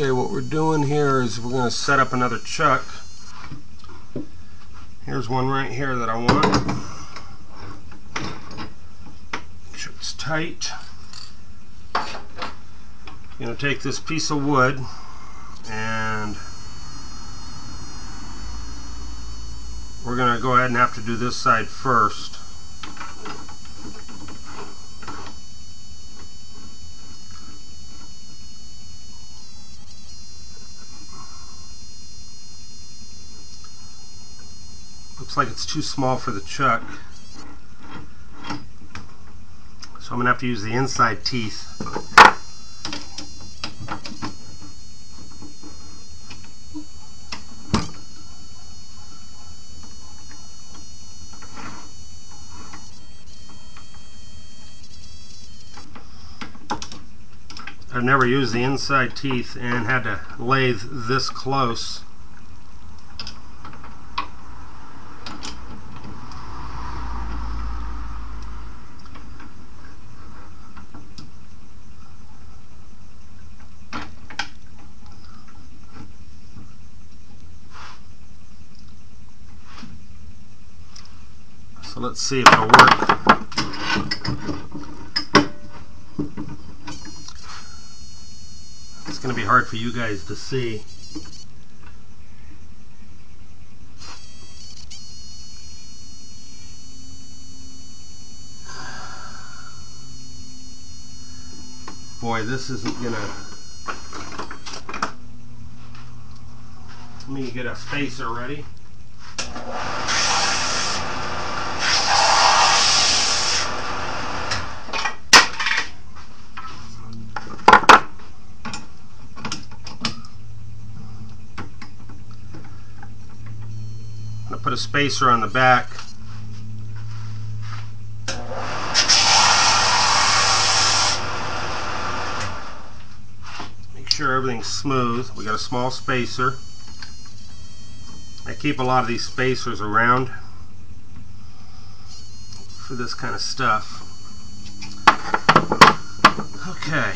Okay, what we're doing here is we're going to set up another chuck. Here's one right here that I want. Make sure it's tight. I'm going to take this piece of wood and we're going to go ahead and have to do this side first. Looks like it's too small for the chuck, so I'm going to have to use the inside teeth. I've never used the inside teeth and had to lathe this close. So let's see if it'll work. It's going to be hard for you guys to see. Boy, this isn't going to... Let me get a spacer ready. Put a spacer on the back. Make sure everything's smooth. We got a small spacer. I keep a lot of these spacers around for this kind of stuff. Okay.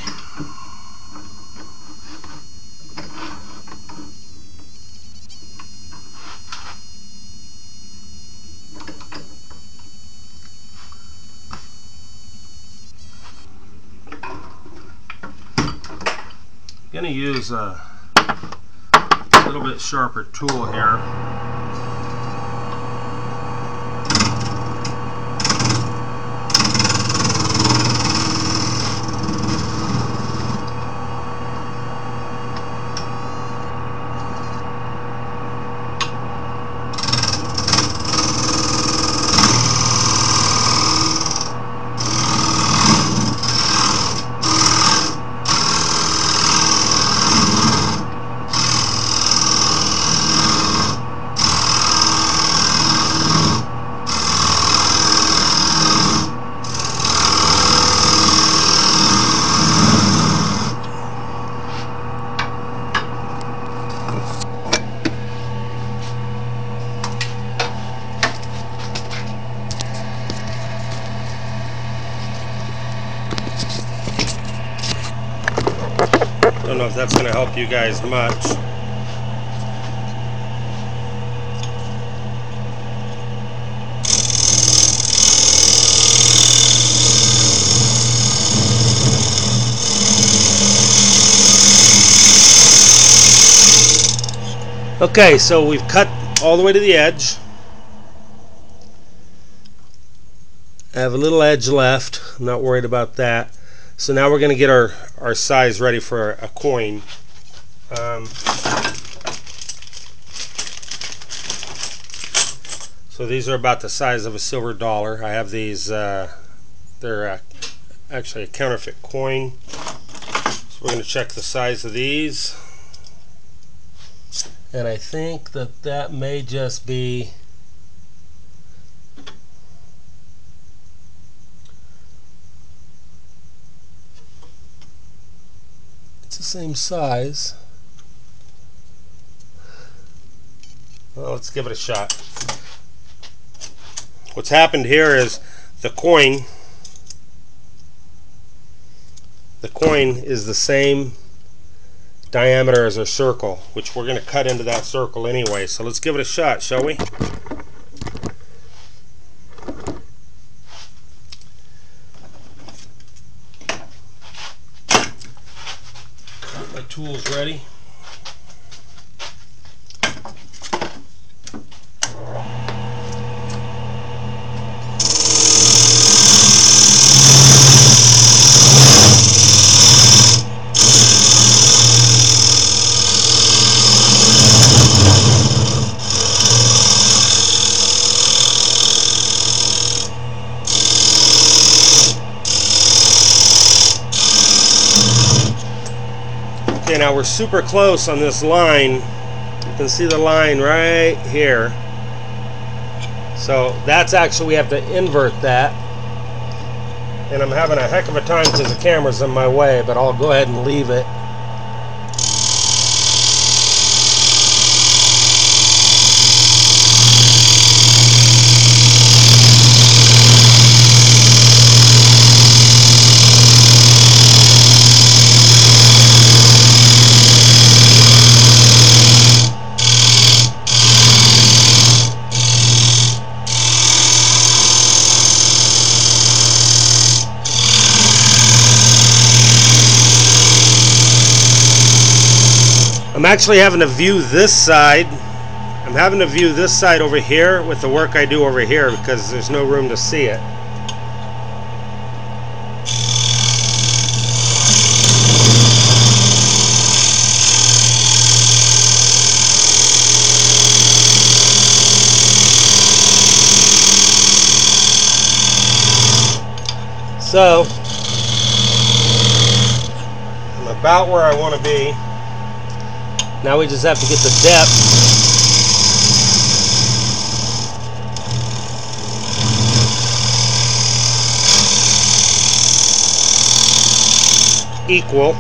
I'm going to use a little bit sharper tool here. I don't know if that's going to help you guys much. Okay, so we've cut all the way to the edge. I have a little edge left. I'm not worried about that. So now we're going to get our size ready for a coin. So these are about the size of a silver dollar. I have these, they're actually a counterfeit coin. So we're going to check the size of these. And I think that may just be the same size. Well, let's give it a shot. What's happened here is the coin is the same diameter as our circle, which we're going to cut into that circle anyway. So let's give it a shot, shall we? Got my tools ready. Okay, now we're super close on this line. You can see the line right here. So that's actually, we have to invert that. And I'm having a heck of a time because the camera's in my way, but I'll go ahead and leave it. I'm actually having to view this side. I'm having to view this side over here with the work I do over here because there's no room to see it. So I'm about where I want to be. Now we just have to get the depth equal.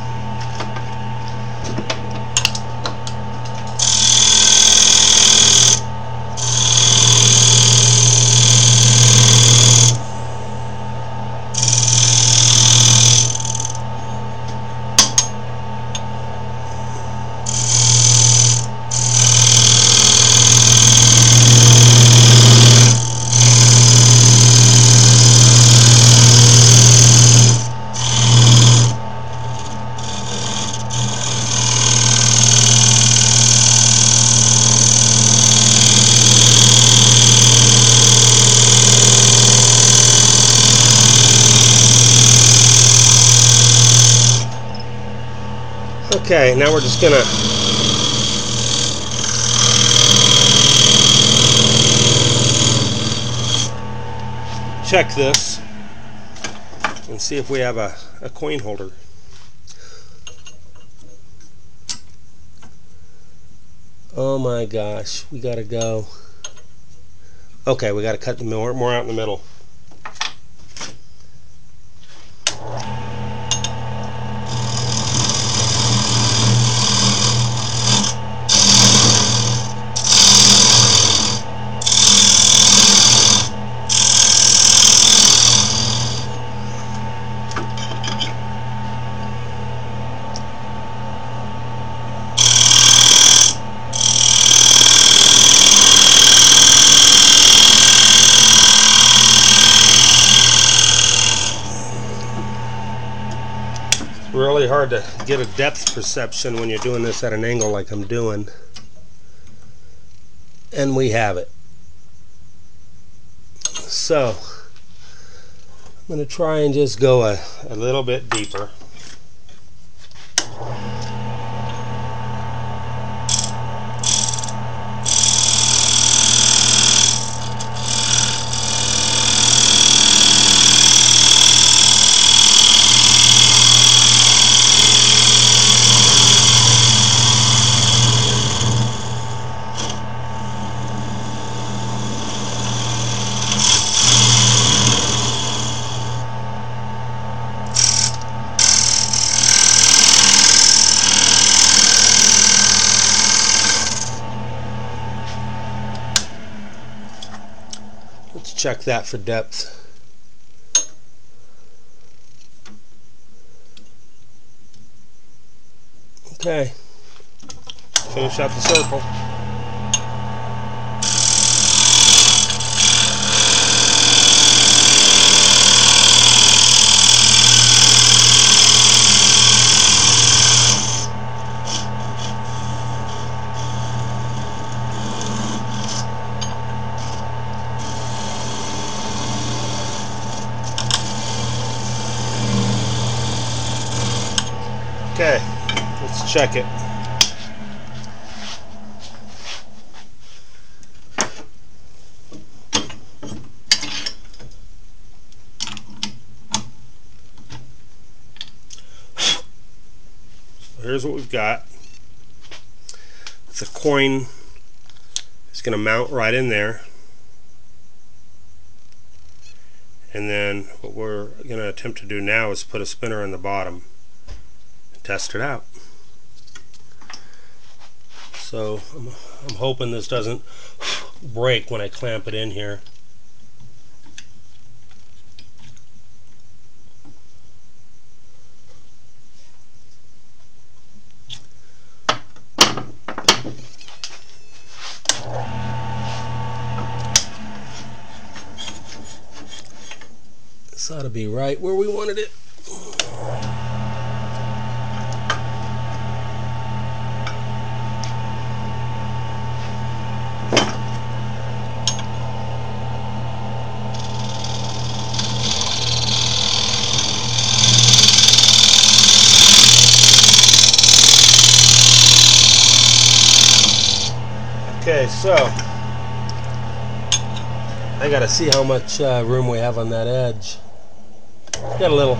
Okay, now we're just gonna check this and see if we have a coin holder. Oh my gosh, we gotta go. Okay, we gotta cut more out in the middle. Really hard to get a depth perception when you're doing this at an angle like I'm doing. And we have it. So I'm going to try and just go a little bit deeper. Let's check that for depth. Okay. finish out the circle. Okay, let's check it. Here's what we've got. The coin is going to mount right in there. And then what we're going to attempt to do now is put a spinner in the bottom and test it out. So I'm hoping this doesn't break when I clamp it in here. This ought to be right where we wanted it. Okay, so I gotta see how much room we have on that edge. Got a little.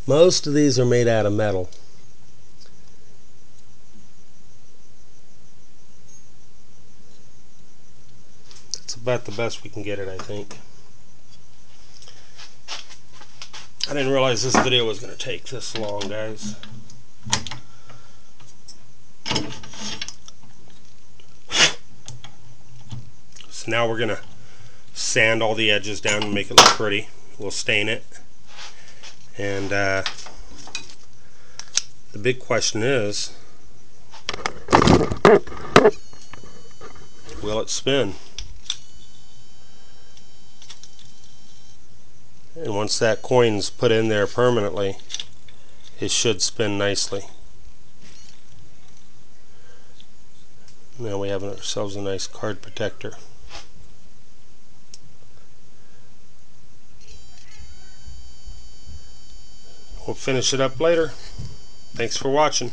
Most of these are made out of metal. That's about the best we can get it, I think. I didn't realize this video was going to take this long, guys. So now we're going to sand all the edges down and make it look pretty. We'll stain it. And the big question is, will it spin? And once that coin's put in there permanently, it should spin nicely. Now we have ourselves a nice card protector. We'll finish it up later. Thanks for watching.